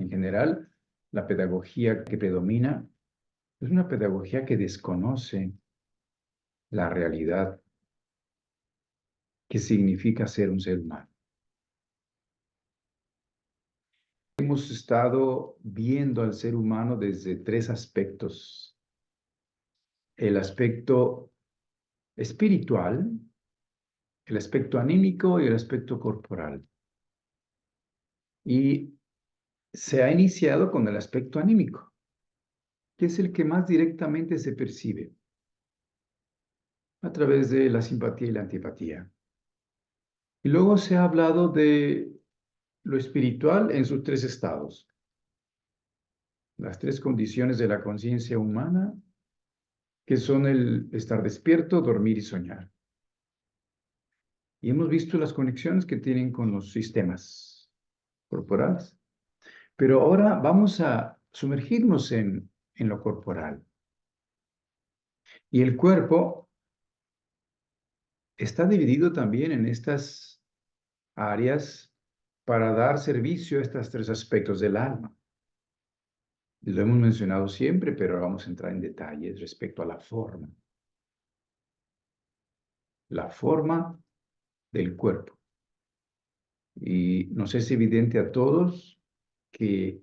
En general, la pedagogía que predomina es una pedagogía que desconoce la realidad que significa ser un ser humano. Hemos estado viendo al ser humano desde tres aspectos. El aspecto espiritual, el aspecto anímico y el aspecto corporal. Y se ha iniciado con el aspecto anímico, que es el que más directamente se percibe a través de la simpatía y la antipatía. Y luego se ha hablado de lo espiritual en sus tres estados, las tres condiciones de la conciencia humana, que son el estar despierto, dormir y soñar. Y hemos visto las conexiones que tienen con los sistemas corporales. Pero ahora vamos a sumergirnos en lo corporal. Y el cuerpo está dividido también en estas áreas para dar servicio a estos tres aspectos del alma. Lo hemos mencionado siempre, pero ahora vamos a entrar en detalles respecto a la forma. La forma del cuerpo. Y nos es evidente a todos que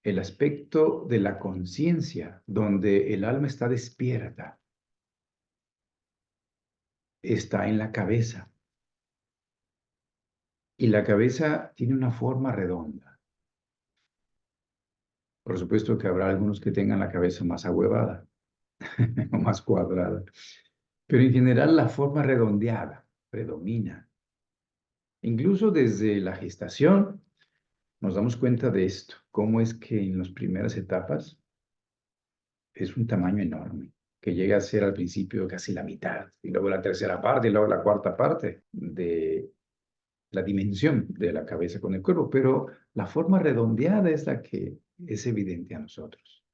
el aspecto de la conciencia, donde el alma está despierta, está en la cabeza. Y la cabeza tiene una forma redonda. Por supuesto que habrá algunos que tengan la cabeza más ahuevada o más cuadrada. Pero en general la forma redondeada predomina. Incluso desde la gestación nos damos cuenta de esto, cómo es que en las primeras etapas es un tamaño enorme, que llega a ser al principio casi la mitad, y luego la tercera parte, y luego la cuarta parte de la dimensión de la cabeza con el cuerpo, pero la forma redondeada es la que es evidente a nosotros.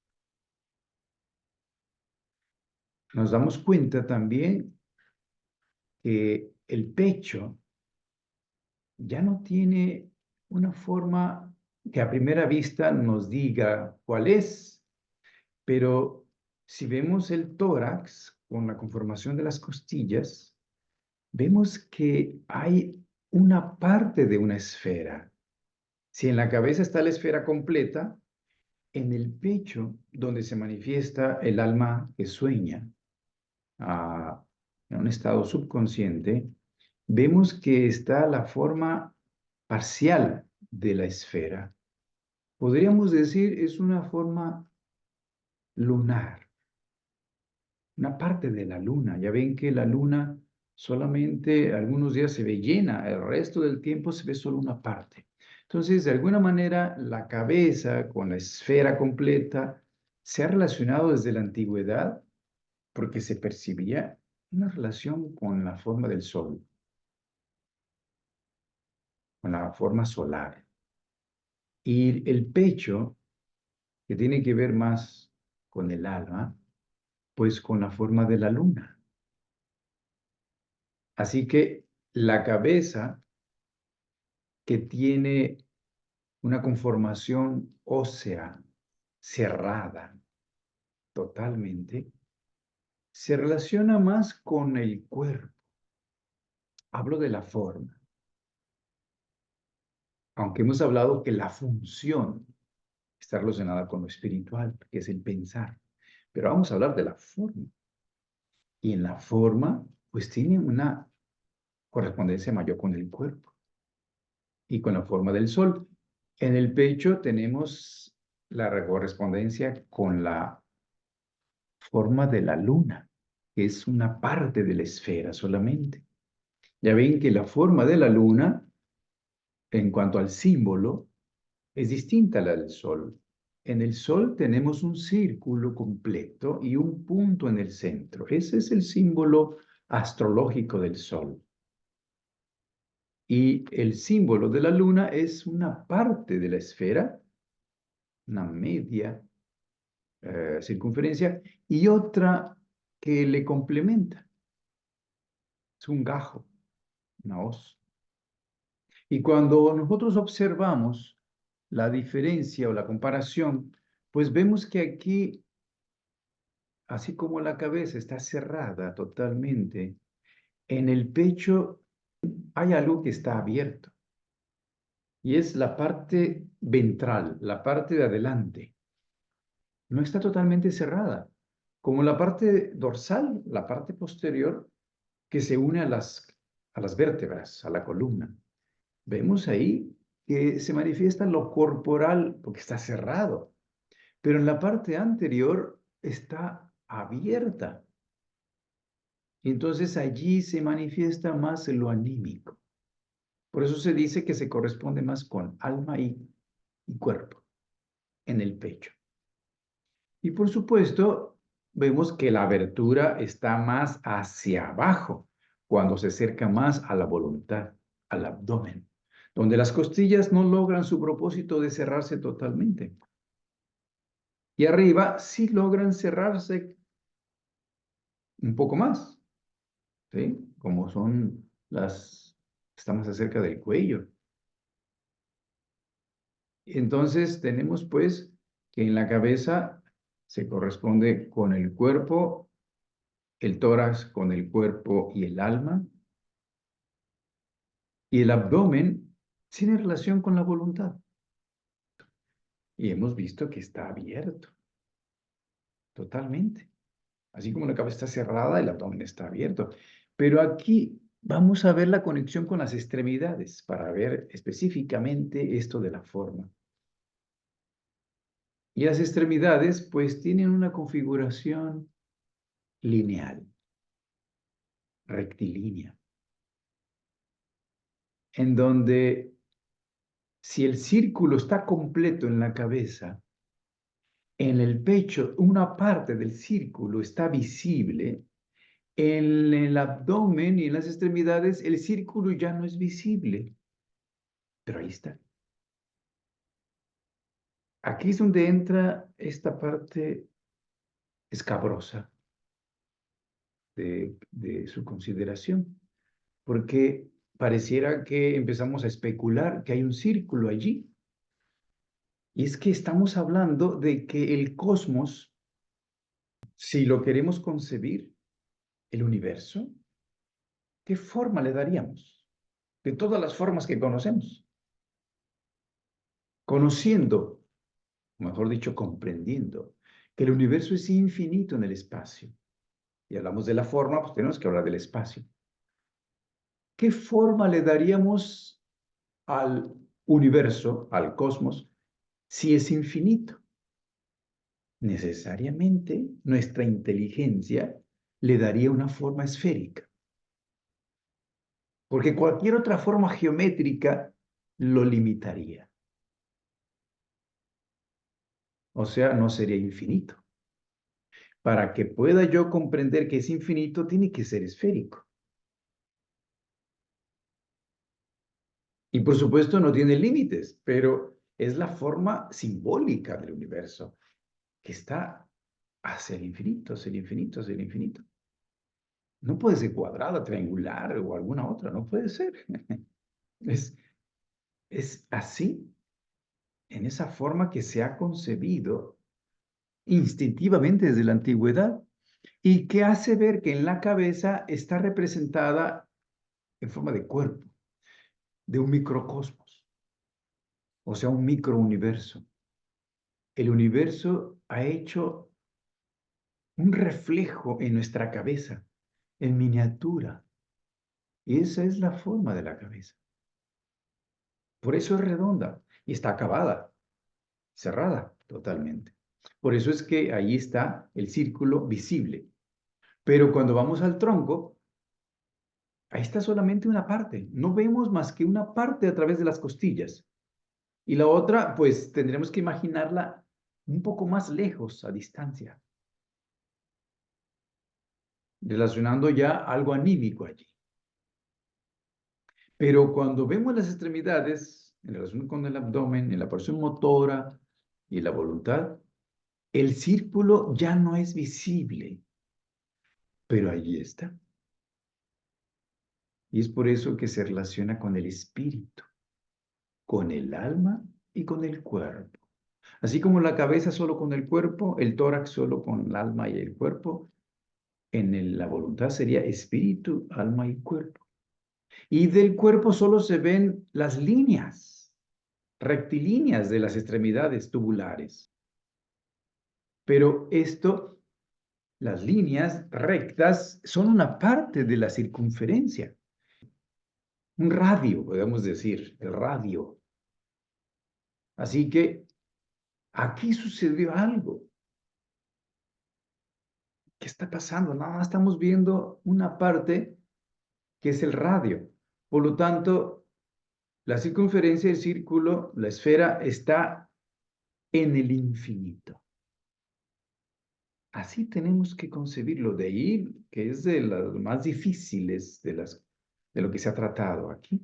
Nos damos cuenta también que el pecho ya no tiene una forma que a primera vista nos diga cuál es, pero si vemos el tórax con la conformación de las costillas, vemos que hay una parte de una esfera. Si en la cabeza está la esfera completa, en el pecho, donde se manifiesta el alma que sueña, en un estado subconsciente, vemos que está la forma parcial de la esfera. Podríamos decir es una forma lunar, una parte de la luna. Ya ven que la luna solamente algunos días se ve llena, el resto del tiempo se ve solo una parte. Entonces, de alguna manera, la cabeza con la esfera completa se ha relacionado desde la antigüedad porque se percibía una relación con la forma del sol, con la forma solar. Y el pecho, que tiene que ver más con el alma, pues con la forma de la luna. Así que la cabeza, que tiene una conformación ósea cerrada totalmente, se relaciona más con el cuerpo. Hablo de la forma, aunque hemos hablado que la función está relacionada con lo espiritual, que es el pensar. Pero vamos a hablar de la forma. Y en la forma, pues tiene una correspondencia mayor con el cuerpo y con la forma del sol. En el pecho tenemos la correspondencia con la forma de la luna, que es una parte de la esfera solamente. Ya ven que la forma de la luna, en cuanto al símbolo, es distinta a la del sol. En el sol tenemos un círculo completo y un punto en el centro. Ese es el símbolo astrológico del sol. Y el símbolo de la luna es una parte de la esfera, una media circunferencia, y otra que le complementa. Es un gajo, una hoz. Y cuando nosotros observamos la diferencia o la comparación, pues vemos que aquí, así como la cabeza está cerrada totalmente, en el pecho hay algo que está abierto y es la parte ventral, la parte de adelante. No está totalmente cerrada, como la parte dorsal, la parte posterior, que se une a las vértebras, a la columna. Vemos ahí que se manifiesta lo corporal porque está cerrado, pero en la parte anterior está abierta. Entonces allí se manifiesta más lo anímico. Por eso se dice que se corresponde más con alma y cuerpo en el pecho. Y por supuesto, vemos que la abertura está más hacia abajo, cuando se acerca más a la voluntad, al abdomen, donde las costillas no logran su propósito de cerrarse totalmente. Y arriba sí logran cerrarse un poco más, ¿sí? Como son está más acerca del cuello. Entonces tenemos pues que en la cabeza se corresponde con el cuerpo, el tórax con el cuerpo y el alma, y el abdomen tiene relación con la voluntad. Y hemos visto que está abierto totalmente. Así como la cabeza está cerrada, el abdomen está abierto. Pero aquí vamos a ver la conexión con las extremidades para ver específicamente esto de la forma. Y las extremidades pues tienen una configuración lineal, rectilínea, en donde si el círculo está completo en la cabeza, en el pecho una parte del círculo está visible, en el abdomen y en las extremidades el círculo ya no es visible, pero ahí está. Aquí es donde entra esta parte escabrosa de su consideración, porque pareciera que empezamos a especular que hay un círculo allí. Y es que estamos hablando de que el cosmos, si lo queremos concebir, el universo, ¿qué forma le daríamos? De todas las formas que conocemos. Conociendo, mejor dicho, comprendiendo, que el universo es infinito en el espacio. Y hablamos de la forma, pues tenemos que hablar del espacio. ¿Qué forma le daríamos al universo, al cosmos, si es infinito? Necesariamente nuestra inteligencia le daría una forma esférica, porque cualquier otra forma geométrica lo limitaría. O sea, no sería infinito. Para que pueda yo comprender que es infinito, tiene que ser esférico. Y por supuesto no tiene límites, pero es la forma simbólica del universo, que está hacia el infinito, hacia el infinito, hacia el infinito. No puede ser cuadrada, triangular o alguna otra, no puede ser. Es, es así, en esa forma que se ha concebido instintivamente desde la antigüedad y que hace ver que en la cabeza está representada en forma de cuerpo, de un microcosmos, o sea, un microuniverso. El universo ha hecho un reflejo en nuestra cabeza, en miniatura, y esa es la forma de la cabeza. Por eso es redonda y está acabada, cerrada totalmente. Por eso es que ahí está el círculo visible. Pero cuando vamos al tronco, ahí está solamente una parte. No vemos más que una parte a través de las costillas. Y la otra, pues tendremos que imaginarla un poco más lejos, a distancia, relacionando ya algo anímico allí. Pero cuando vemos las extremidades, en relación con el abdomen, en la porción motora y la voluntad, el círculo ya no es visible, pero allí está. Y es por eso que se relaciona con el espíritu, con el alma y con el cuerpo. Así como la cabeza solo con el cuerpo, el tórax solo con el alma y el cuerpo, la voluntad sería espíritu, alma y cuerpo. Y del cuerpo solo se ven las líneas rectilíneas de las extremidades tubulares. Pero las líneas rectas son una parte de la circunferencia. Un radio, podemos decir, el radio. Así que aquí sucedió algo. ¿Qué está pasando? Nada más estamos viendo una parte que es el radio. Por lo tanto, la circunferencia del círculo, la esfera, está en el infinito. Así tenemos que concebirlo. De ahí que es de las más difíciles de lo que se ha tratado aquí.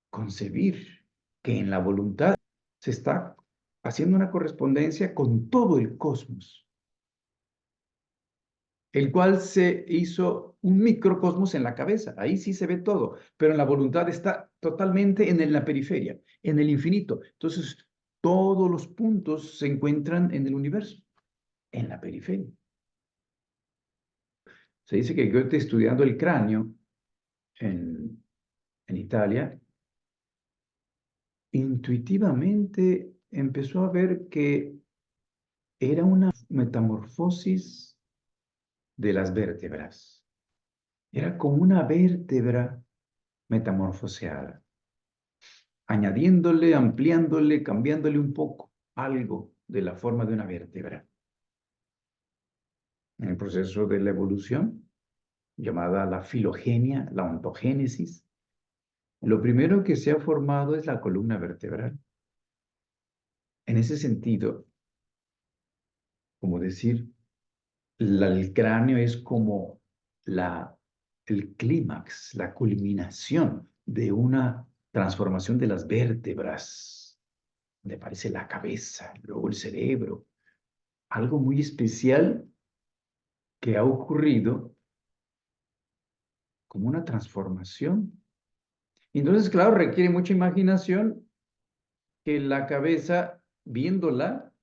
Concebir que en la voluntad se está haciendo una correspondencia con todo el cosmos, el cual se hizo un microcosmos en la cabeza. Ahí sí se ve todo, pero en la voluntad está totalmente en la periferia, en el infinito. Entonces, todos los puntos se encuentran en el universo, en la periferia. Se dice que Goethe, estudiando el cráneo en Italia, intuitivamente empezó a ver que era una metamorfosis de las vértebras. Era como una vértebra metamorfoseada, añadiéndole, ampliándole, cambiándole un poco algo de la forma de una vértebra. En el proceso de la evolución, llamada la filogenia, la ontogénesis, lo primero que se ha formado es la columna vertebral. En ese sentido, como decir, el cráneo es como el clímax, la culminación de una transformación de las vértebras, donde aparece la cabeza, luego el cerebro, algo muy especial que ha ocurrido como una transformación. Entonces, claro, requiere mucha imaginación que la cabeza, viéndola,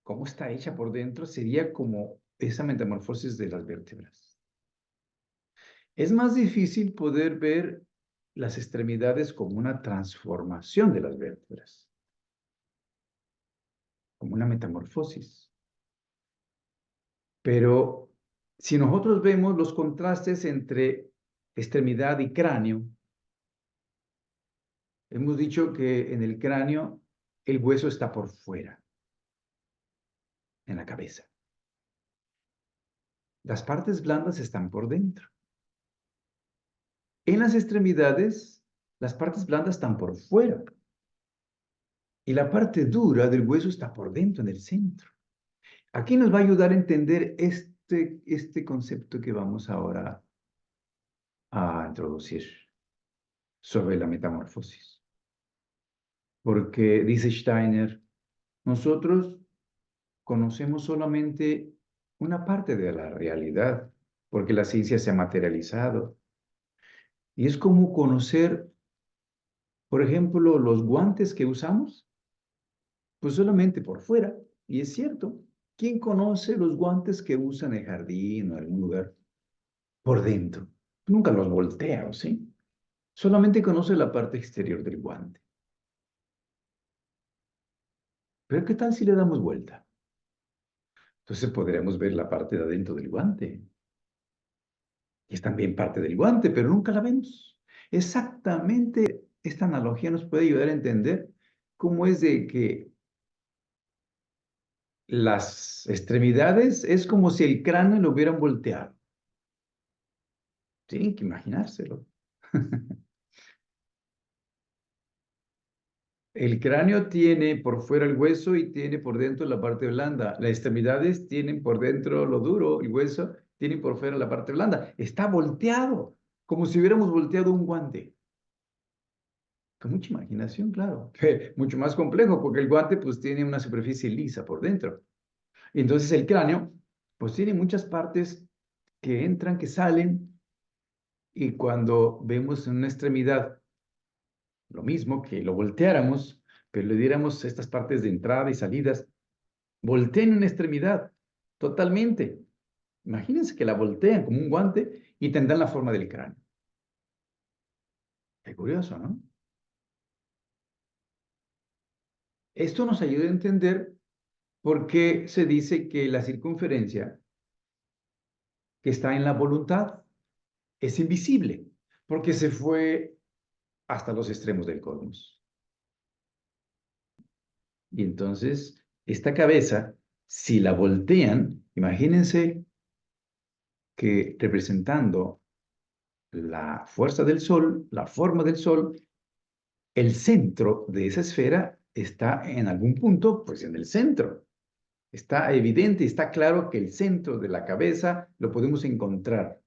cómo está hecha por dentro, sería como esa metamorfosis de las vértebras. Es más difícil poder ver las extremidades como una transformación de las vértebras, como una metamorfosis. Pero si nosotros vemos los contrastes entre extremidad y cráneo, hemos dicho que en el cráneo el hueso está por fuera, en la cabeza. Las partes blandas están por dentro. En las extremidades, las partes blandas están por fuera. Y la parte dura del hueso está por dentro, en el centro. Aquí nos va a ayudar a entender este concepto que vamos ahora a introducir sobre la metamorfosis. Porque dice Steiner, nosotros conocemos solamente una parte de la realidad, porque la ciencia se ha materializado. Y es como conocer, por ejemplo, los guantes que usamos, pues solamente por fuera. Y es cierto, ¿quién conoce los guantes que usan en el jardín o en algún lugar por dentro? Nunca los voltea, ¿sí? Solamente conoce la parte exterior del guante. Pero ¿qué tal si le damos vuelta? Entonces podremos ver la parte de adentro del guante. Y es también parte del guante, pero nunca la vemos. Exactamente esta analogía nos puede ayudar a entender cómo es de que las extremidades es como si el cráneo lo hubieran volteado. Tienen que imaginárselo. El cráneo tiene por fuera el hueso y tiene por dentro la parte blanda. Las extremidades tienen por dentro lo duro, el hueso tiene por fuera la parte blanda. Está volteado, como si hubiéramos volteado un guante. Con mucha imaginación, claro. Mucho más complejo porque el guante pues tiene una superficie lisa por dentro. Entonces el cráneo pues tiene muchas partes que entran, que salen, y cuando vemos en una extremidad lo mismo que lo volteáramos, pero le diéramos estas partes de entrada y salidas, volteen una extremidad totalmente. Imagínense que la voltean como un guante y tendrán la forma del cráneo. Qué curioso, ¿no? Esto nos ayuda a entender por qué se dice que la circunferencia que está en la voluntad es invisible, porque se fue hasta los extremos del cosmos. Y entonces, esta cabeza, si la voltean, imagínense que representando la fuerza del Sol, la forma del Sol, el centro de esa esfera está en algún punto, pues en el centro. Está evidente, está claro que el centro de la cabeza lo podemos encontrar,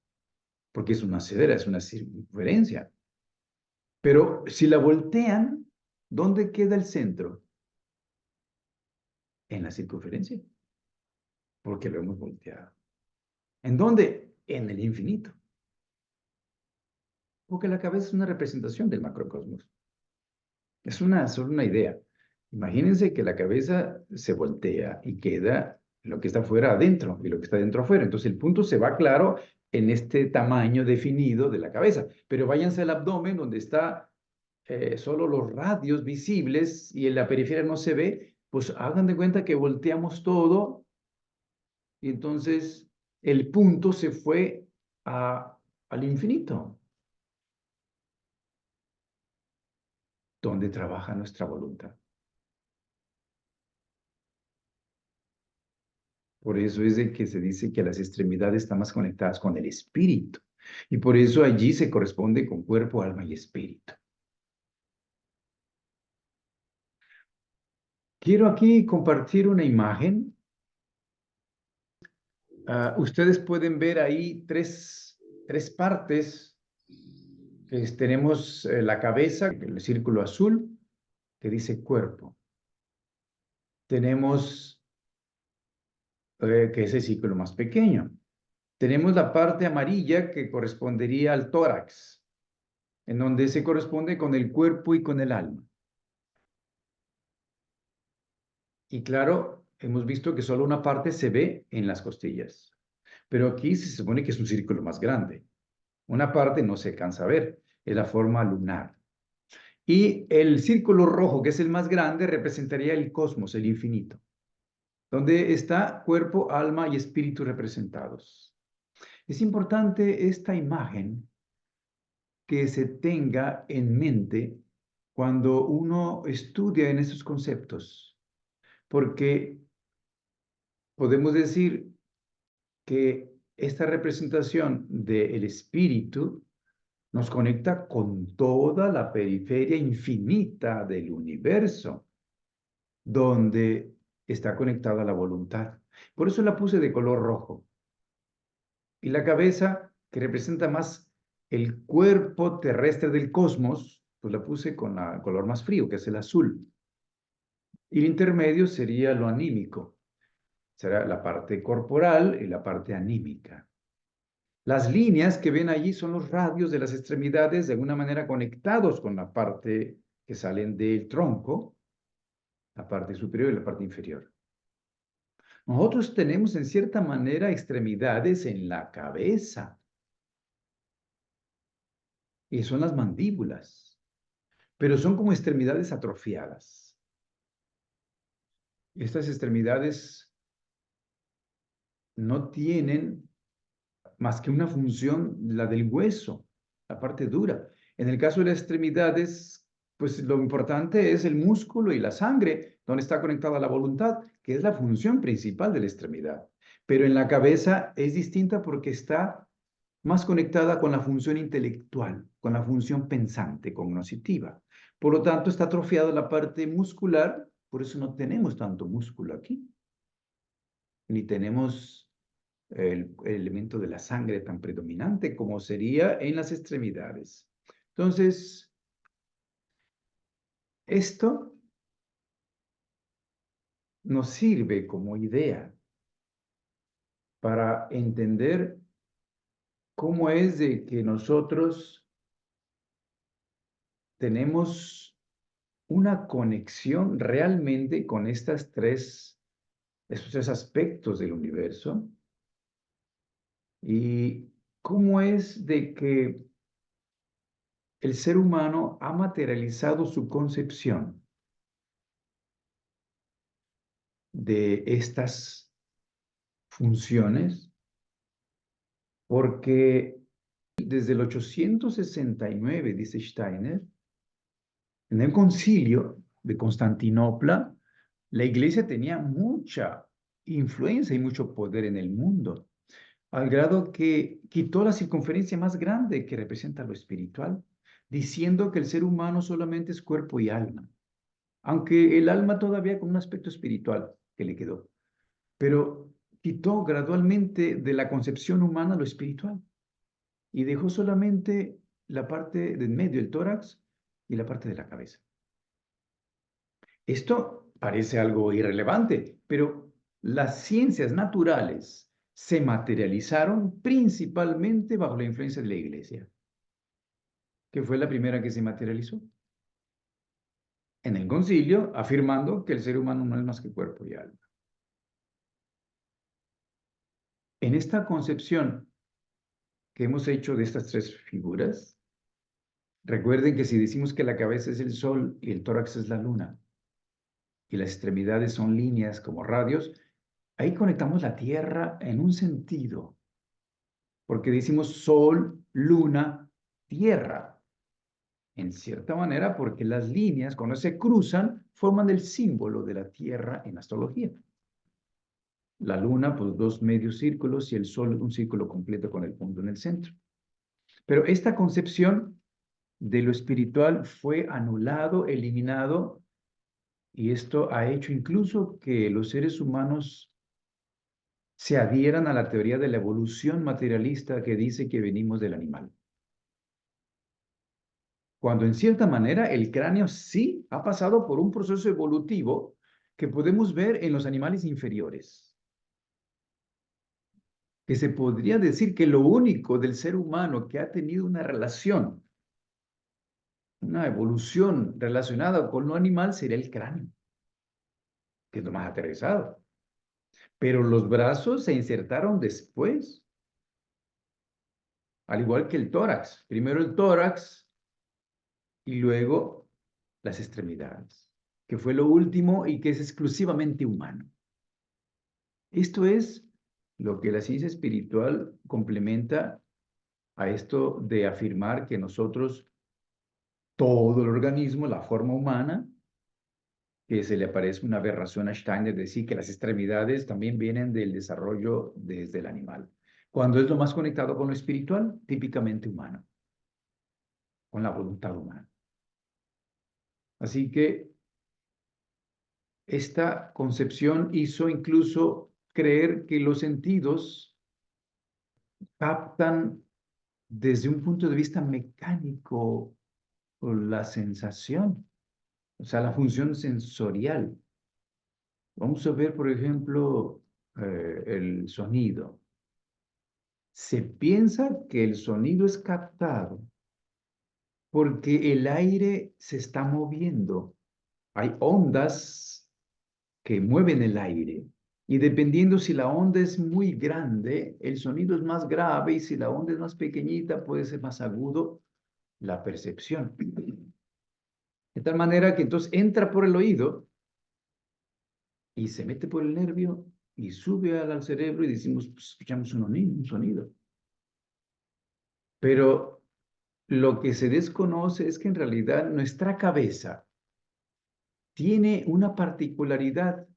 porque es una esfera, es una circunferencia. Pero si la voltean, ¿dónde queda el centro? En la circunferencia, porque lo hemos volteado. ¿En dónde? En el infinito. Porque la cabeza es una representación del macrocosmos. Es solo una idea. Imagínense que la cabeza se voltea y queda lo que está afuera adentro y lo que está dentro afuera. Entonces el punto se va claro en este tamaño definido de la cabeza. Pero váyanse al abdomen donde está solo los radios visibles y en la periferia no se ve, pues hagan de cuenta que volteamos todo y entonces el punto se fue al infinito, donde trabaja nuestra voluntad. Por eso es de que se dice que las extremidades están más conectadas con el espíritu. Y por eso allí se corresponde con cuerpo, alma y espíritu. Quiero aquí compartir una imagen. Ustedes pueden ver ahí tres partes. Tenemos la cabeza, el círculo azul, que dice cuerpo. Tenemos, que es el círculo más pequeño. Tenemos la parte amarilla que correspondería al tórax, en donde se corresponde con el cuerpo y con el alma. Y claro, hemos visto que solo una parte se ve en las costillas, pero aquí se supone que es un círculo más grande. Una parte no se alcanza a ver, es la forma lunar. Y el círculo rojo, que es el más grande, representaría el cosmos, el infinito, donde está cuerpo, alma y espíritu representados. Es importante esta imagen que se tenga en mente cuando uno estudia en estos conceptos, porque podemos decir que esta representación del espíritu nos conecta con toda la periferia infinita del universo, donde está conectada la voluntad. Por eso la puse de color rojo. Y la cabeza, que representa más el cuerpo terrestre del cosmos, pues la puse con el color más frío, que es el azul. Y el intermedio sería lo anímico. Será la parte corporal y la parte anímica. Las líneas que ven allí son los radios de las extremidades, de alguna manera conectados con la parte que salen del tronco, la parte superior y la parte inferior. Nosotros tenemos en cierta manera extremidades en la cabeza, y son las mandíbulas, pero son como extremidades atrofiadas. Estas extremidades no tienen más que una función, la del hueso, la parte dura. En el caso de las extremidades, pues lo importante es el músculo y la sangre, donde está conectada la voluntad, que es la función principal de la extremidad. Pero en la cabeza es distinta porque está más conectada con la función intelectual, con la función pensante, cognoscitiva. Por lo tanto, está atrofiada la parte muscular, por eso no tenemos tanto músculo aquí, ni tenemos el elemento de la sangre tan predominante como sería en las extremidades. Entonces, esto nos sirve como idea para entender cómo es de que nosotros tenemos una conexión realmente con estos tres aspectos del universo. Y cómo es de que el ser humano ha materializado su concepción de estas funciones, porque desde el 869, dice Steiner, en el concilio de Constantinopla, la iglesia tenía mucha influencia y mucho poder en el mundo, al grado que quitó la circunferencia más grande que representa lo espiritual, diciendo que el ser humano solamente es cuerpo y alma, aunque el alma todavía con un aspecto espiritual que le quedó, pero quitó gradualmente de la concepción humana lo espiritual y dejó solamente la parte del medio, el tórax, y la parte de la cabeza. Esto parece algo irrelevante, pero las ciencias naturales se materializaron principalmente bajo la influencia de la Iglesia, que fue la primera que se materializó en el concilio, afirmando que el ser humano no es más que cuerpo y alma. En esta concepción que hemos hecho de estas tres figuras, recuerden que si decimos que la cabeza es el sol y el tórax es la luna, y las extremidades son líneas como radios, ahí conectamos la Tierra en un sentido, porque decimos sol, luna, tierra, en cierta manera, porque las líneas, cuando se cruzan, forman el símbolo de la Tierra en astrología. La luna, pues dos medios círculos y el sol un círculo completo con el punto en el centro. Pero esta concepción de lo espiritual fue anulado, eliminado, y esto ha hecho incluso que los seres humanos se adhieran a la teoría de la evolución materialista que dice que venimos del animal. Cuando en cierta manera el cráneo sí ha pasado por un proceso evolutivo que podemos ver en los animales inferiores. Que se podría decir que lo único del ser humano que ha tenido una relación, una evolución relacionada con lo animal sería el cráneo, que es lo más aterrizado. Pero los brazos se insertaron después, al igual que el tórax. Primero el tórax y luego las extremidades, que fue lo último y que es exclusivamente humano. Esto es lo que la ciencia espiritual complementa a esto de afirmar que nosotros, todo el organismo, la forma humana, que se le aparece una aberración a Steiner, decir que las extremidades también vienen del desarrollo desde el animal, cuando es lo más conectado con lo espiritual, típicamente humano, con la voluntad humana. Así que esta concepción hizo incluso creer que los sentidos captan desde un punto de vista mecánico la sensación, o sea, la función sensorial. Vamos a ver, por ejemplo, el sonido. Se piensa que el sonido es captado porque el aire se está moviendo. Hay ondas que mueven el aire y dependiendo si la onda es muy grande, el sonido es más grave y si la onda es más pequeñita, puede ser más agudo la percepción. De tal manera que entonces entra por el oído y se mete por el nervio y sube al cerebro y decimos, pues, escuchamos un sonido. Pero lo que se desconoce es que en realidad nuestra cabeza tiene una particularidad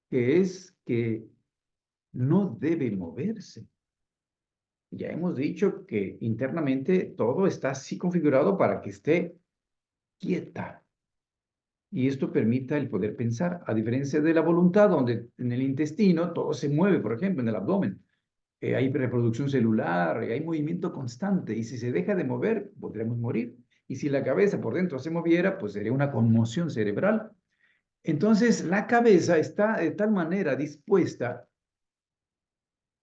que es que no debe moverse. Ya hemos dicho que internamente todo está así configurado para que esté quieta. Y esto permita el poder pensar, a diferencia de la voluntad, donde en el intestino todo se mueve, por ejemplo, en el abdomen. Hay reproducción celular, hay movimiento constante, y si se deja de mover, podremos morir. Y si la cabeza por dentro se moviera, pues sería una conmoción cerebral. Entonces, la cabeza está de tal manera dispuesta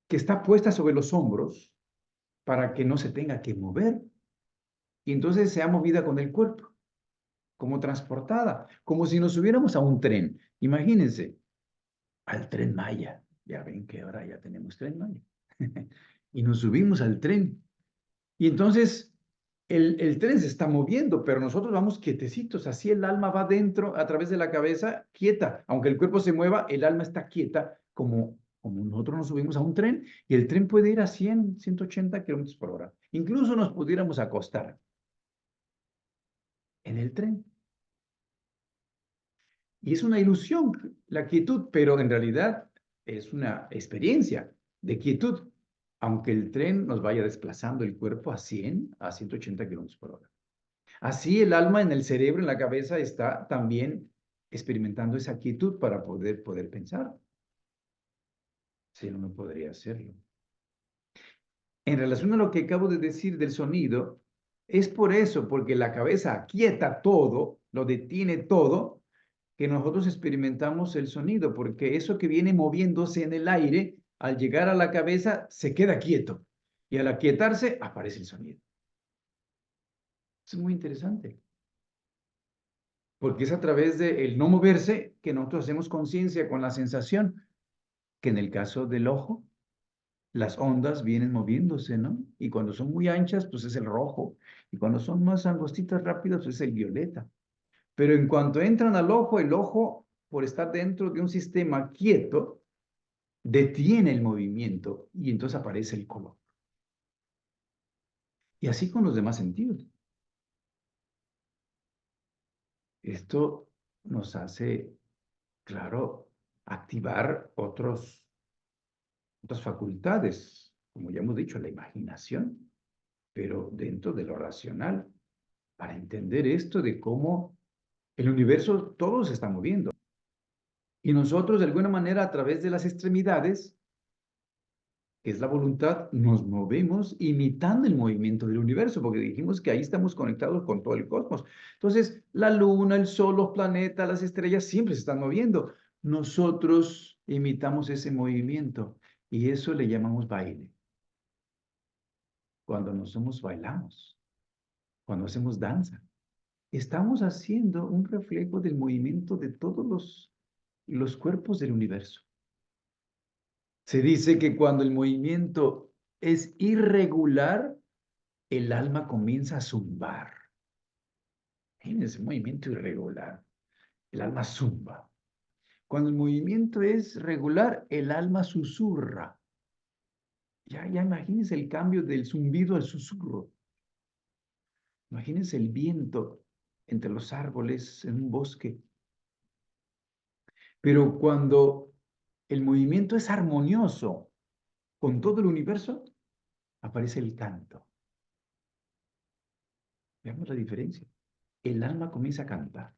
que está puesta sobre los hombros para que no se tenga que mover, y entonces sea movida con el cuerpo. como transportada, como si nos subiéramos a un tren. Imagínense, al Tren Maya. Ya ven que ahora ya tenemos Tren Maya. Y nos subimos al tren. Y entonces el tren se está moviendo, pero nosotros vamos quietecitos. Así el alma va dentro, a través de la cabeza, quieta. Aunque el cuerpo se mueva, el alma está quieta, como nosotros nos subimos a un tren. Y el tren puede ir a 100, 180 kilómetros por hora. Incluso nos pudiéramos acostar en el tren. Y es una ilusión la quietud, pero en realidad es una experiencia de quietud, aunque el tren nos vaya desplazando el cuerpo a 100, a 180 kilómetros por hora. Así el alma en el cerebro, en la cabeza, está también experimentando esa quietud para poder pensar. Si no, no podría hacerlo. En relación a lo que acabo de decir del sonido, es por eso, porque la cabeza aquieta todo, lo detiene todo, que nosotros experimentamos el sonido, porque eso que viene moviéndose en el aire, al llegar a la cabeza, se queda quieto. Y al aquietarse, aparece el sonido. Es muy interesante. Porque es a través del no moverse que nosotros hacemos conciencia con la sensación, que en el caso del ojo, las ondas vienen moviéndose, ¿no? Y cuando son muy anchas, pues es el rojo. Y cuando son más angostitas, rápidas, pues es el violeta. Pero en cuanto entran al ojo, el ojo, por estar dentro de un sistema quieto, detiene el movimiento y entonces aparece el color. Y así con los demás sentidos. Esto nos hace, claro, activar otras facultades, como ya hemos dicho, la imaginación, pero dentro de lo racional, para entender esto de cómo el universo todo se está moviendo. Y nosotros, de alguna manera, a través de las extremidades, que es la voluntad, nos movemos imitando el movimiento del universo, porque dijimos que ahí estamos conectados con todo el cosmos. Entonces, la luna, el sol, los planetas, las estrellas siempre se están moviendo. Nosotros imitamos ese movimiento y eso le llamamos baile. Cuando nos somos bailamos, cuando hacemos danza, estamos haciendo un reflejo del movimiento de todos los cuerpos del universo. Se dice que cuando el movimiento es irregular, el alma comienza a zumbar. En ese movimiento irregular, el alma zumba. Cuando el movimiento es regular, el alma susurra. Ya imagínense el cambio del zumbido al susurro. Imagínense el viento entre los árboles en un bosque. Pero cuando el movimiento es armonioso con todo el universo, aparece el canto. Veamos la diferencia. El alma comienza a cantar.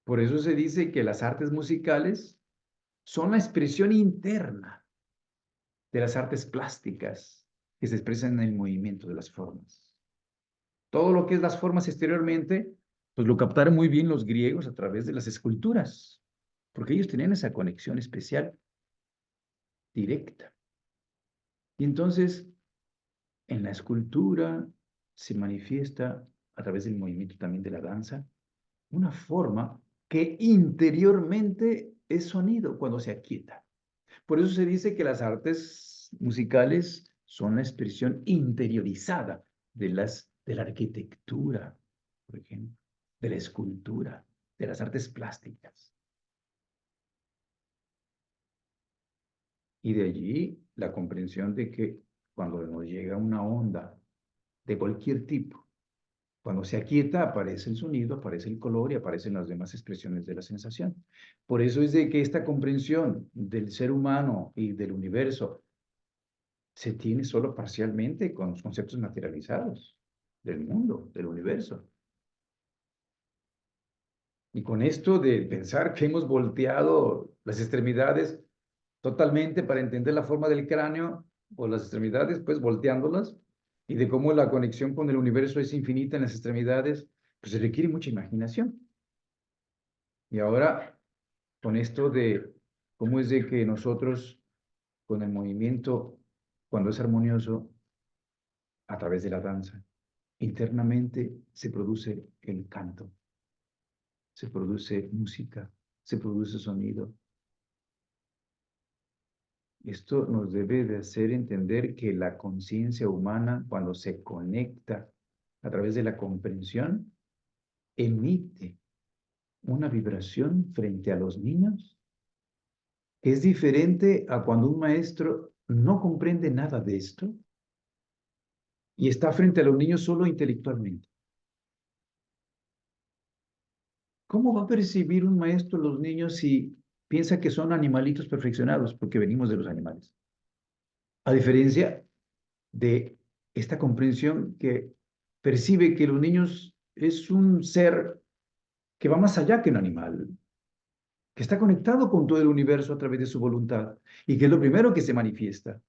Por eso se dice que las artes musicales son la expresión interna de las artes plásticas que se expresan en el movimiento de las formas. Todo lo que es las formas exteriormente, pues lo captaron muy bien los griegos a través de las esculturas, porque ellos tenían esa conexión especial, directa. Y entonces, en la escultura se manifiesta a través del movimiento también de la danza, una forma que interiormente es sonido cuando se aquieta. Por eso se dice que las artes musicales son la expresión interiorizada de la arquitectura, por ejemplo, de la escultura, de las artes plásticas. Y de allí la comprensión de que cuando nos llega una onda de cualquier tipo, cuando se aquieta, aparece el sonido, aparece el color y aparecen las demás expresiones de la sensación. Por eso es de que esta comprensión del ser humano y del universo se tiene solo parcialmente con los conceptos materializados del mundo, del universo. Y con esto de pensar que hemos volteado las extremidades totalmente para entender la forma del cráneo o las extremidades, pues volteándolas, y de cómo la conexión con el universo es infinita en las extremidades, pues se requiere mucha imaginación. Y ahora, con esto de cómo es de que nosotros, con el movimiento, cuando es armonioso, a través de la danza, internamente se produce el canto, se produce música, se produce sonido. Esto nos debe de hacer entender que la conciencia humana, cuando se conecta a través de la comprensión, emite una vibración frente a los niños que es diferente a cuando un maestro no comprende nada de esto y está frente a los niños solo intelectualmente. ¿Cómo va a percibir un maestro a los niños si piensa que son animalitos perfeccionados porque venimos de los animales? A diferencia de esta comprensión que percibe que los niños es un ser que va más allá que un animal, que está conectado con todo el universo a través de su voluntad y que es lo primero que se manifiesta.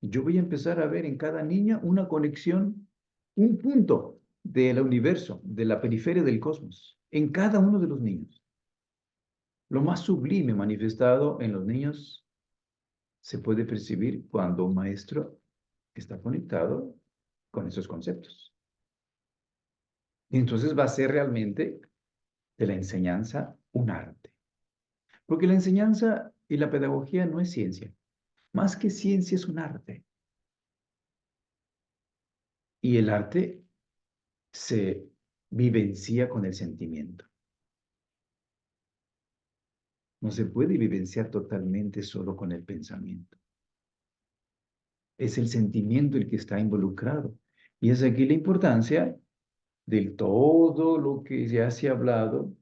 Yo voy a empezar a ver en cada niño una conexión, un punto del universo, de la periferia del cosmos, en cada uno de los niños. Lo más sublime manifestado en los niños se puede percibir cuando un maestro está conectado con esos conceptos. Y entonces va a ser realmente de la enseñanza un arte. Porque la enseñanza y la pedagogía no es ciencia. Más que ciencia es un arte. Y el arte se vivencia con el sentimiento. No se puede vivenciar totalmente solo con el pensamiento. Es el sentimiento el que está involucrado. Y es aquí la importancia de todo lo que ya se ha hablado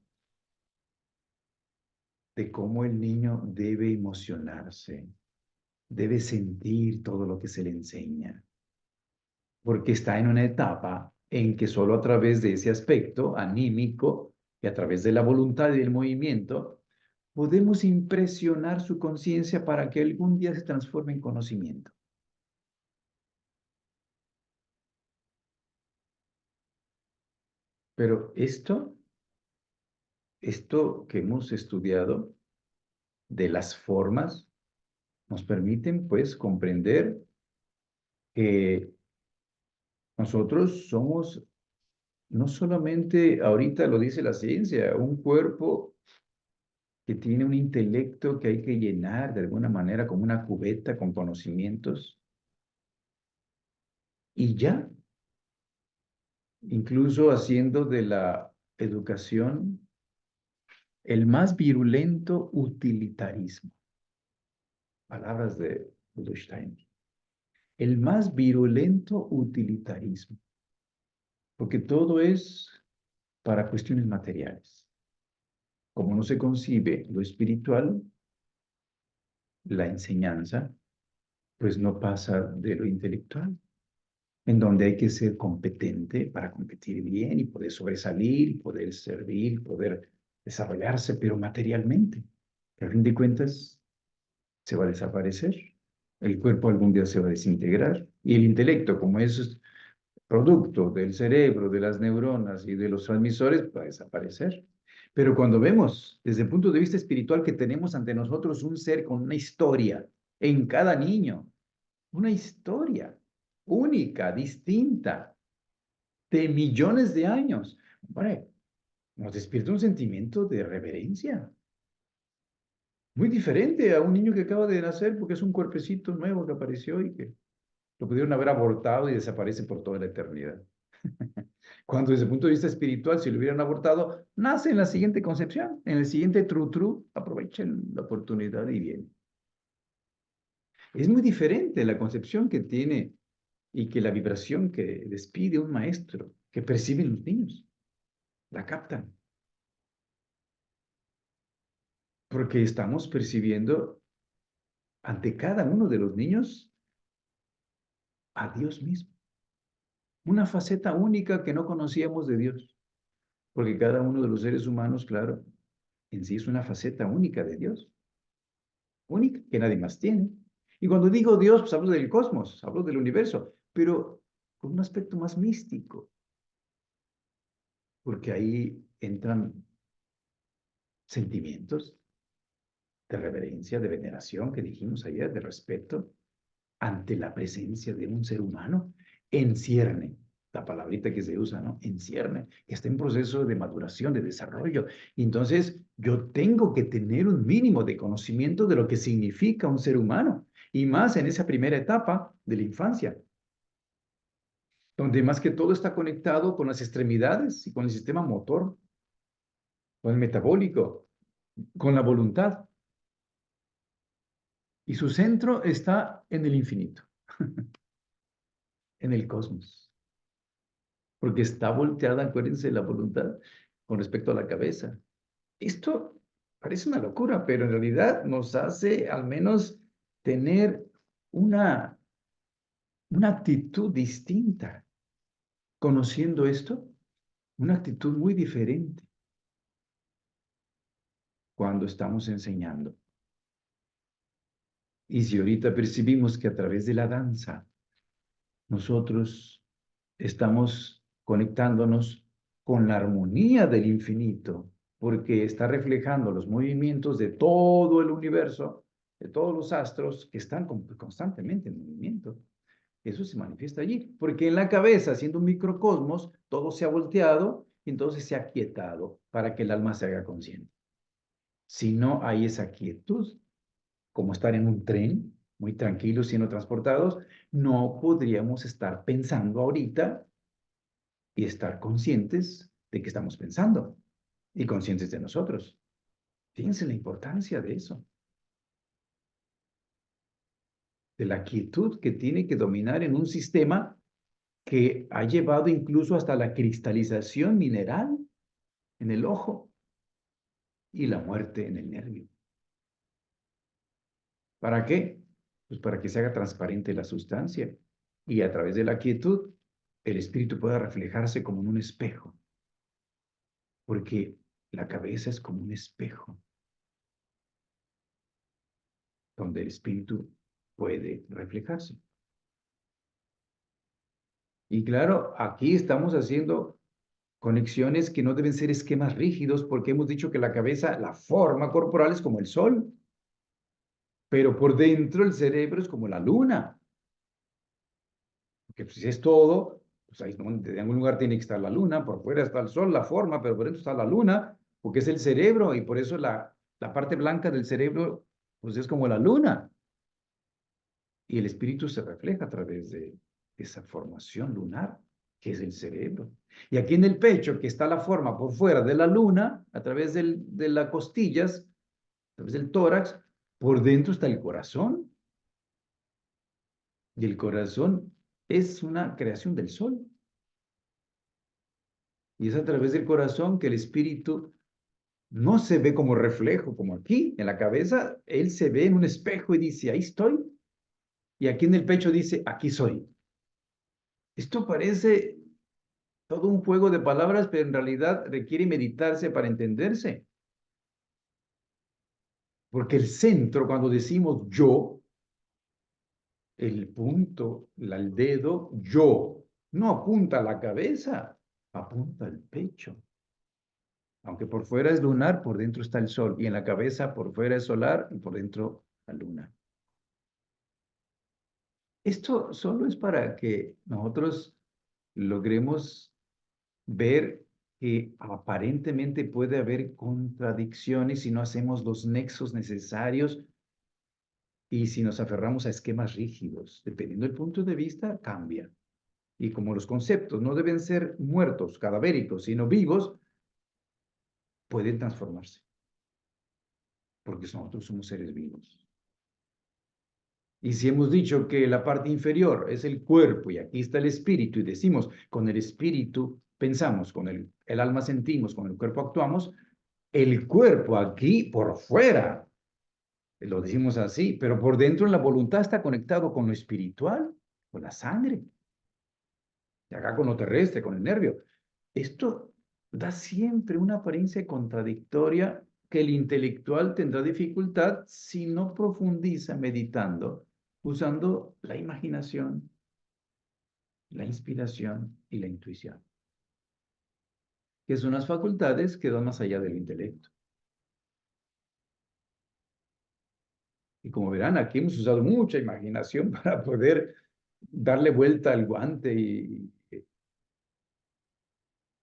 de cómo el niño debe emocionarse, debe sentir todo lo que se le enseña, porque está en una etapa en que solo a través de ese aspecto anímico y a través de la voluntad y del movimiento, podemos impresionar su conciencia para que algún día se transforme en conocimiento. Pero esto que hemos estudiado de las formas, nos permiten pues comprender que nosotros somos, no solamente ahorita lo dice la ciencia, un cuerpo que tiene un intelecto que hay que llenar de alguna manera como una cubeta con conocimientos y ya, incluso haciendo de la educación el más virulento utilitarismo. Palabras de Rudolf Steiner. El más virulento utilitarismo, porque todo es para cuestiones materiales. Como no se concibe lo espiritual, la enseñanza, pues no pasa de lo intelectual, en donde hay que ser competente para competir bien y poder sobresalir, y poder servir, poder desarrollarse, pero materialmente. Que a fin de cuentas se va a desaparecer. El cuerpo algún día se va a desintegrar y el intelecto, como es producto del cerebro, de las neuronas y de los transmisores, va a desaparecer. Pero cuando vemos desde el punto de vista espiritual que tenemos ante nosotros un ser con una historia en cada niño, una historia única, distinta, de millones de años, hombre, nos despierta un sentimiento de reverencia, muy diferente a un niño que acaba de nacer porque es un cuerpecito nuevo que apareció y que lo pudieron haber abortado y desaparece por toda la eternidad. Cuando desde el punto de vista espiritual, si lo hubieran abortado, nace en la siguiente concepción, en el siguiente tru-tru, aprovechen la oportunidad y viene. Es muy diferente la concepción que tiene y que la vibración que despide un maestro, que perciben los niños, la captan, porque estamos percibiendo ante cada uno de los niños a Dios mismo, una faceta única que no conocíamos de Dios, porque cada uno de los seres humanos, claro, en sí es una faceta única de Dios, única, que nadie más tiene. Y cuando digo Dios, pues hablo del cosmos, hablo del universo, pero con un aspecto más místico, porque ahí entran sentimientos de reverencia, de veneración, que dijimos ayer, de respeto ante la presencia de un ser humano en cierne. la palabrita que se usa, ¿no? En cierne, que está en proceso de maduración, de desarrollo. Y entonces, yo tengo que tener un mínimo de conocimiento de lo que significa un ser humano, y más en esa primera etapa de la infancia, donde más que todo está conectado con las extremidades y con el sistema motor, con el metabólico, con la voluntad. Y su centro está en el infinito, en el cosmos, porque está volteada, acuérdense, la voluntad con respecto a la cabeza. Esto parece una locura, pero en realidad nos hace al menos tener una, una actitud distinta. Conociendo esto, una actitud muy diferente cuando estamos enseñando. Y si ahorita percibimos que a través de la danza nosotros estamos conectándonos con la armonía del infinito, porque está reflejando los movimientos de todo el universo, de todos los astros que están constantemente en movimiento. Eso se manifiesta allí, porque en la cabeza, siendo un microcosmos, todo se ha volteado y entonces se ha quietado para que el alma se haga consciente. Si no hay esa quietud, como estar en un tren, muy tranquilos, siendo transportados, no podríamos estar pensando ahorita y estar conscientes de que estamos pensando y conscientes de nosotros. Fíjense la importancia de eso, de la quietud que tiene que dominar en un sistema que ha llevado incluso hasta la cristalización mineral en el ojo y la muerte en el nervio. ¿Para qué? Pues para que se haga transparente la sustancia y a través de la quietud el espíritu pueda reflejarse como en un espejo, porque la cabeza es como un espejo donde el espíritu puede reflejarse. Y claro, aquí estamos haciendo conexiones que no deben ser esquemas rígidos porque hemos dicho que la cabeza, la forma corporal es como el sol, pero por dentro el cerebro es como la luna, porque si es todo, pues ahí en algún lugar tiene que estar la luna, por fuera está el sol, la forma, pero por dentro está la luna, porque es el cerebro y por eso la parte blanca del cerebro pues es como la luna. Y el espíritu se refleja a través de esa formación lunar, que es el cerebro. Y aquí en el pecho, que está la forma por fuera de la luna, a través de las costillas, a través del tórax, por dentro está el corazón. Y el corazón es una creación del sol. Y es a través del corazón que el espíritu no se ve como reflejo, como aquí, en la cabeza, él se ve en un espejo y dice, ahí estoy. Y aquí en el pecho dice, aquí soy. Esto parece todo un juego de palabras, pero en realidad requiere meditarse para entenderse. Porque el centro, cuando decimos yo, el punto, el dedo, yo, no apunta a la cabeza, apunta al pecho. Aunque por fuera es lunar, por dentro está el sol. Y en la cabeza, por fuera es solar y por dentro la luna. Esto solo es para que nosotros logremos ver que aparentemente puede haber contradicciones si no hacemos los nexos necesarios y si nos aferramos a esquemas rígidos. Dependiendo del punto de vista, cambia. Y como los conceptos no deben ser muertos, cadavéricos, sino vivos, pueden transformarse, porque nosotros somos seres vivos. Y si hemos dicho que la parte inferior es el cuerpo y aquí está el espíritu y decimos, con el espíritu pensamos, con el alma sentimos, con el cuerpo actuamos, el cuerpo aquí por fuera, lo decimos así, pero por dentro en la voluntad está conectado con lo espiritual, con la sangre, y acá con lo terrestre, con el nervio. Esto da siempre una apariencia contradictoria que el intelectual tendrá dificultad si no profundiza meditando, usando la imaginación, la inspiración y la intuición, que son las facultades que van más allá del intelecto. Y como verán, aquí hemos usado mucha imaginación para poder darle vuelta al guante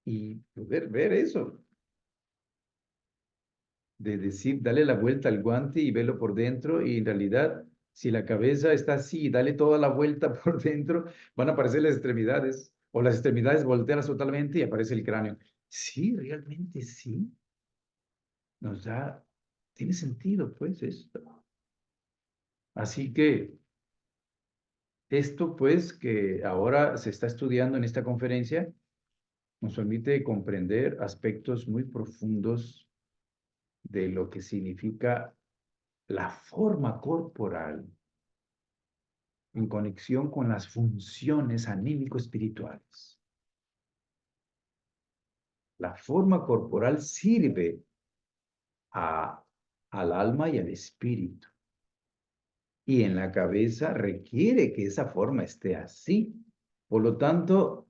y poder ver eso, de decir, dale la vuelta al guante y velo por dentro, y en realidad, si la cabeza está así, dale toda la vuelta por dentro, van a aparecer las extremidades, o las extremidades volteadas totalmente y aparece el cráneo. Sí, realmente sí, nos da, tiene sentido, pues, esto. Así que esto, pues, que ahora se está estudiando en esta conferencia, nos permite comprender aspectos muy profundos de lo que significa la forma corporal en conexión con las funciones anímico-espirituales. La forma corporal sirve a, al alma y al espíritu. Y en la cabeza requiere que esa forma esté así. Por lo tanto,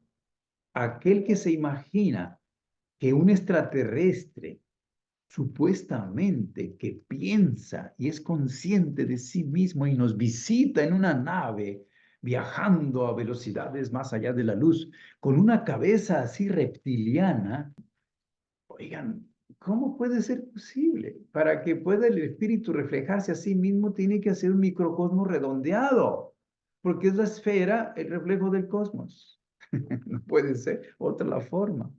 aquel que se imagina que un extraterrestre supuestamente que piensa y es consciente de sí mismo y nos visita en una nave viajando a velocidades más allá de la luz, con una cabeza así reptiliana, oigan, ¿cómo puede ser posible? Para que pueda el espíritu reflejarse a sí mismo, tiene que ser un microcosmos redondeado, porque es la esfera, el reflejo del cosmos. No puede ser otra la forma.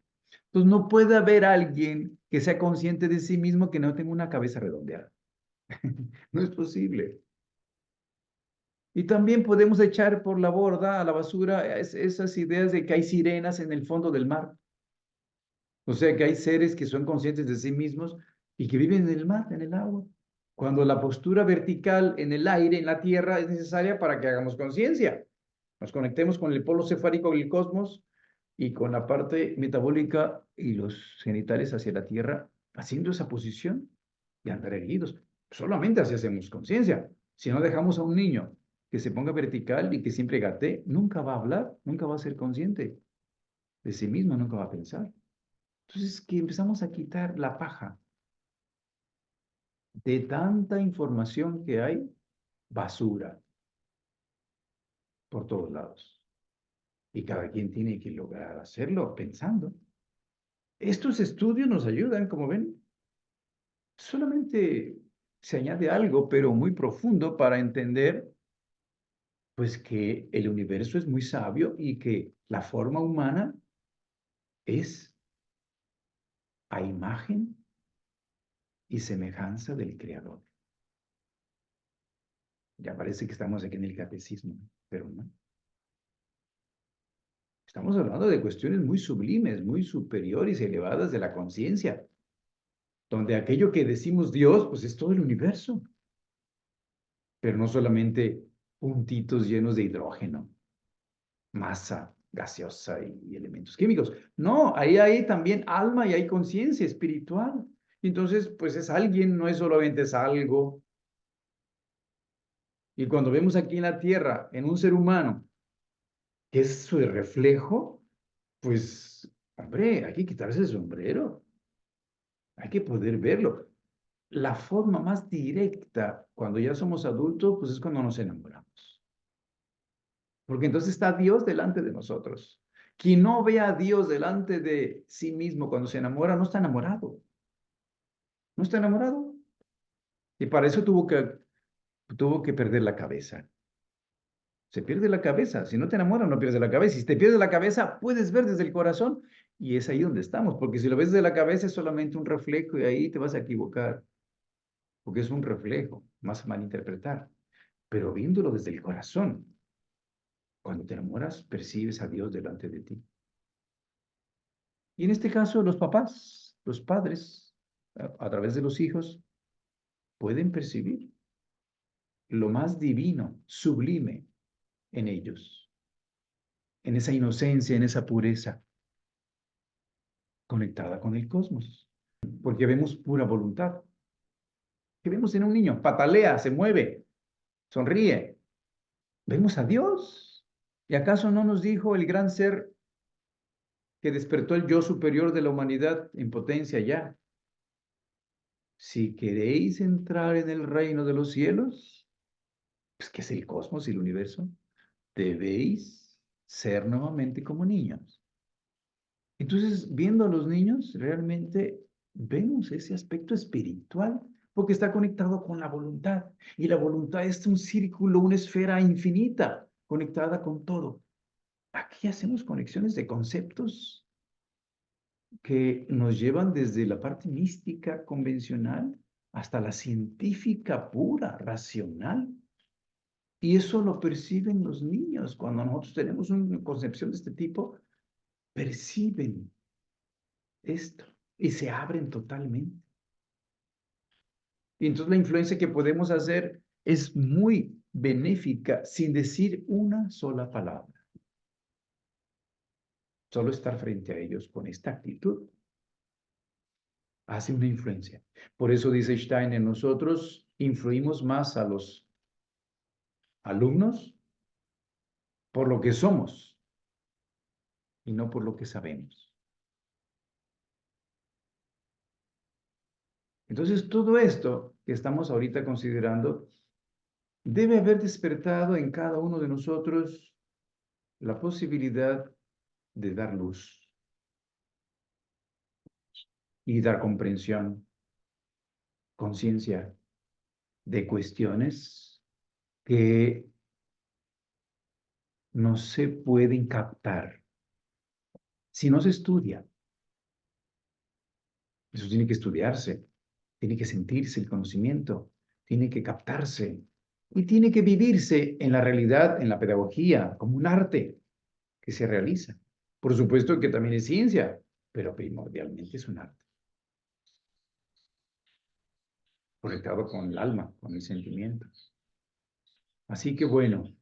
Entonces no puede haber alguien que sea consciente de sí mismo que no tenga una cabeza redondeada. No es posible. Y también podemos echar por la borda, a la basura, esas ideas de que hay sirenas en el fondo del mar. O sea, que hay seres que son conscientes de sí mismos y que viven en el mar, en el agua. Cuando la postura vertical en el aire, en la tierra, es necesaria para que hagamos conciencia. Nos conectemos con el polo cefálico del cosmos y con la parte metabólica y los genitales hacia la tierra, haciendo esa posición y andar erguidos. Solamente así hacemos conciencia. Si no dejamos a un niño que se ponga vertical y que siempre gatee, nunca va a hablar, nunca va a ser consciente de sí mismo, nunca va a pensar. Entonces, que empezamos a quitar la paja de tanta información que hay, basura por todos lados. Y cada quien tiene que lograr hacerlo pensando. Estos estudios nos ayudan, como ven, solamente se añade algo, pero muy profundo para entender, pues, que el universo es muy sabio y que la forma humana es a imagen y semejanza del Creador. Ya parece que estamos aquí en el catecismo, pero no. Estamos hablando de cuestiones muy sublimes, muy superiores y elevadas de la conciencia, donde aquello que decimos Dios, pues es todo el universo, pero no solamente puntitos llenos de hidrógeno, masa gaseosa y elementos químicos. No, ahí hay también alma y hay conciencia espiritual. Entonces, pues es alguien, no es solamente es algo. Y cuando vemos aquí en la tierra, en un ser humano, que es su reflejo, pues, hombre, hay que quitarse el sombrero. Hay que poder verlo. La forma más directa cuando ya somos adultos, pues es cuando nos enamoramos. Porque entonces está Dios delante de nosotros. Quien no ve a Dios delante de sí mismo cuando se enamora, no está enamorado. No está enamorado. Y para eso tuvo que perder la cabeza. Se pierde la cabeza. Si no te enamoras, no pierdes la cabeza. Si te pierdes la cabeza, puedes ver desde el corazón. Y es ahí donde estamos. Porque si lo ves desde la cabeza, es solamente un reflejo y ahí te vas a equivocar. Porque es un reflejo, más malinterpretar. Pero viéndolo desde el corazón, cuando te enamoras, percibes a Dios delante de ti. Y en este caso, los papás, los padres, a través de los hijos, pueden percibir lo más divino, sublime en ellos, en esa inocencia, en esa pureza, conectada con el cosmos. Porque vemos pura voluntad. ¿Qué vemos en un niño? Patalea, se mueve, sonríe. Vemos a Dios. ¿Y acaso no nos dijo el gran ser que despertó el yo superior de la humanidad en potencia ya? Si queréis entrar en el reino de los cielos, pues que es el cosmos y el universo, debéis ser nuevamente como niños. Entonces, viendo a los niños, realmente vemos ese aspecto espiritual, porque está conectado con la voluntad. Y la voluntad es un círculo, una esfera infinita, conectada con todo. Aquí hacemos conexiones de conceptos que nos llevan desde la parte mística convencional hasta la científica pura, racional. Y eso lo perciben los niños. Cuando nosotros tenemos una concepción de este tipo, perciben esto y se abren totalmente. Y entonces la influencia que podemos hacer es muy benéfica sin decir una sola palabra. Solo estar frente a ellos con esta actitud hace una influencia. Por eso dice Steiner, nosotros influimos más a los alumnos por lo que somos y no por lo que sabemos. Entonces, todo esto que estamos ahorita considerando debe haber despertado en cada uno de nosotros la posibilidad de dar luz y dar comprensión, conciencia de cuestiones que no se pueden captar si no se estudia. Eso tiene que estudiarse, tiene que sentirse el conocimiento, tiene que captarse y tiene que vivirse en la realidad, en la pedagogía, como un arte que se realiza. Por supuesto que también es ciencia, pero primordialmente es un arte, conectado con el alma, con el sentimiento. Así que bueno,